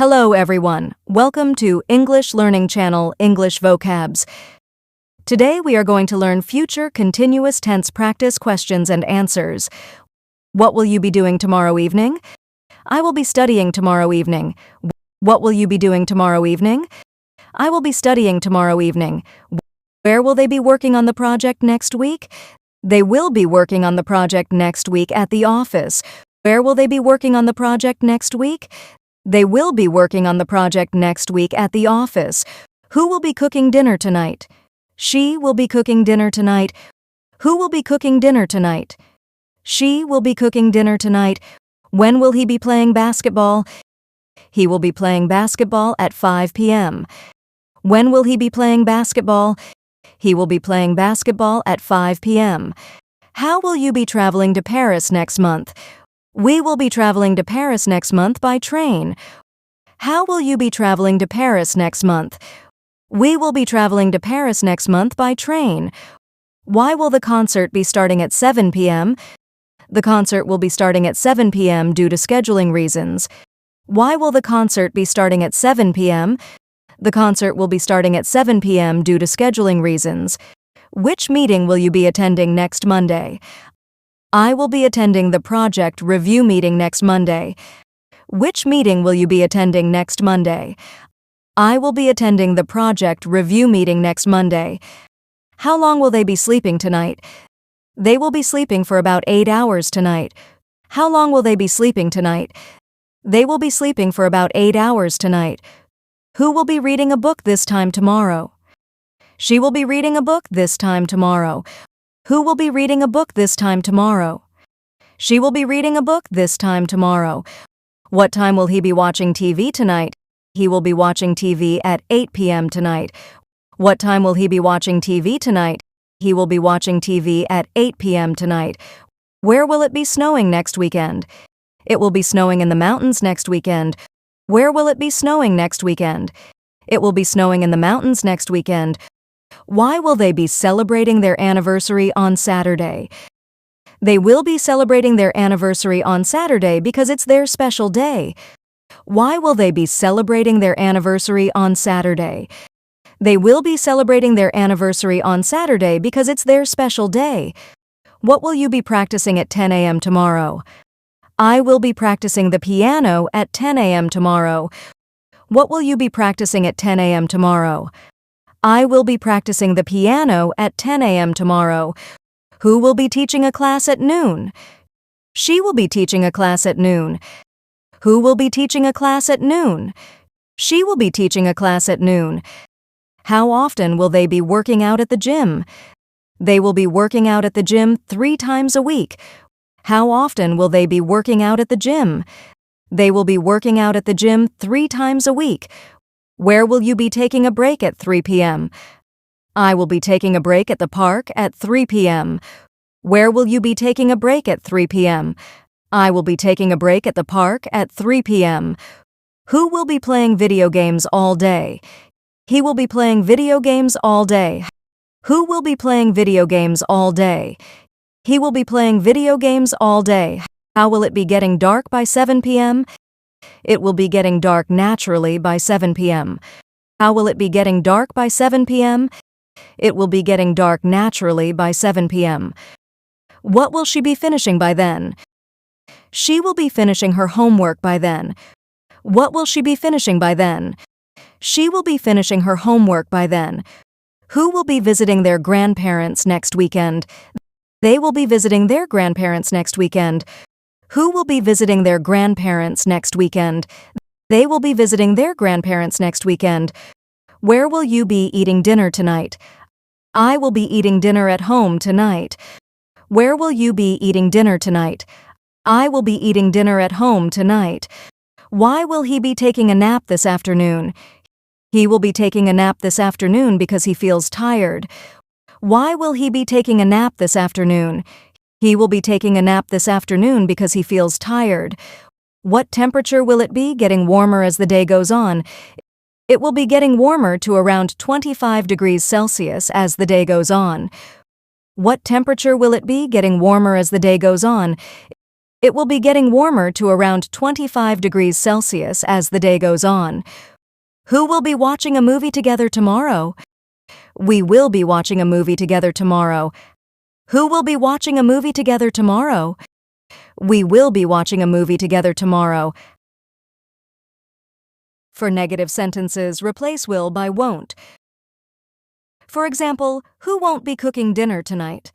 Hello everyone, welcome to English Learning Channel English Vocabs. Today we are going to learn future continuous tense practice questions and answers. What will you be doing tomorrow evening? I will be studying tomorrow evening. What will you be doing tomorrow evening? I will be studying tomorrow evening. Where will they be working on the project next week? They will be working on the project next week at the office. Where will they be working on the project next week? They will be working on the project next week at the office. Who will be cooking dinner tonight? She will be cooking dinner tonight. Who will be cooking dinner tonight? She will be cooking dinner tonight. When will he be playing basketball? He will be playing basketball at 5 p.m. When will he be playing basketball? He will be playing basketball at 5 p.m. How will you be traveling to Paris next month? We will be traveling to Paris next month by train. How will you be traveling to Paris next month? We will be traveling to Paris next month by train. Why will the concert be starting at 7 p.m.? The concert will be starting at 7 p.m. due to scheduling reasons. Why will the concert be starting at 7 p.m.? The concert will be starting at 7 p.m. due to scheduling reasons. Which meeting will you be attending next Monday? I will be attending the project review meeting next Monday. Which meeting will you be attending next Monday? I will be attending the project review meeting next Monday. How long will they be sleeping tonight? They will be sleeping for about 8 hours tonight. How long will they be sleeping tonight? They will be sleeping for about 8 hours tonight. Who will be reading a book this time tomorrow? She will be reading a book this time tomorrow. Who will be reading a book this time tomorrow? She will be reading a book this time tomorrow. What time will he be watching TV tonight? He will be watching TV at 8 p.m. tonight. What time will he be watching TV tonight? He will be watching TV at 8 p.m. tonight. Where will it be snowing next weekend? It will be snowing in the mountains next weekend. Where will it be snowing next weekend? It will be snowing in the mountains next weekend. Why will they be celebrating their anniversary on Saturday? They will be celebrating their anniversary on Saturday because it's their special day. Why will they be celebrating their anniversary on Saturday? They will be celebrating their anniversary on Saturday because it's their special day. What will you be practicing at 10 a.m. tomorrow? I will be practicing the piano at 10 a.m. tomorrow. What will you be practicing at 10 a.m. tomorrow? I will be practicing the piano at 10 a.m. tomorrow. Who will be teaching a class at noon? She will be teaching a class at noon. Who will be teaching a class at noon? She will be teaching a class at noon. How often will they be working out at the gym? They will be working out at the gym 3 times a week. How often will they be working out at the gym? They will be working out at the gym 3 times a week. Where will you be taking a break at 3 p.m.? I will be taking a break at the park at 3 p.m. Where will you be taking a break at 3 p.m.? I will be taking a break at the park at 3 p.m. Who will be playing video games all day? He will be playing video games all day. Who will be playing video games all day? He will be playing video games all day. How will it be getting dark by 7 p.m.? It will be getting dark naturally by 7 p.m. How will it be getting dark by 7 p.m.? It will be getting dark naturally by 7 p.m. What will she be finishing by then? She will be finishing her homework by then. What will she be finishing by then? She will be finishing her homework by then. Who will be visiting their grandparents next weekend? They will be visiting their grandparents next weekend. Who will be visiting their grandparents next weekend? They will be visiting their grandparents next weekend. Where will you be eating dinner tonight? I will be eating dinner at home tonight. Where will you be eating dinner tonight? I will be eating dinner at home tonight. Why will he be taking a nap this afternoon? He will be taking a nap this afternoon because he feels tired. Why will he be taking a nap this afternoon? He will be taking a nap this afternoon because he feels tired. What temperature will it be getting warmer as the day goes on? It will be getting warmer to around 25 degrees Celsius as the day goes on. What temperature will it be getting warmer as the day goes on? It will be getting warmer to around 25 degrees Celsius as the day goes on. Who will be watching a movie together tomorrow? We will be watching a movie together tomorrow. Who will be watching a movie together tomorrow? We will be watching a movie together tomorrow. For negative sentences, replace will by won't. For example, who won't be cooking dinner tonight?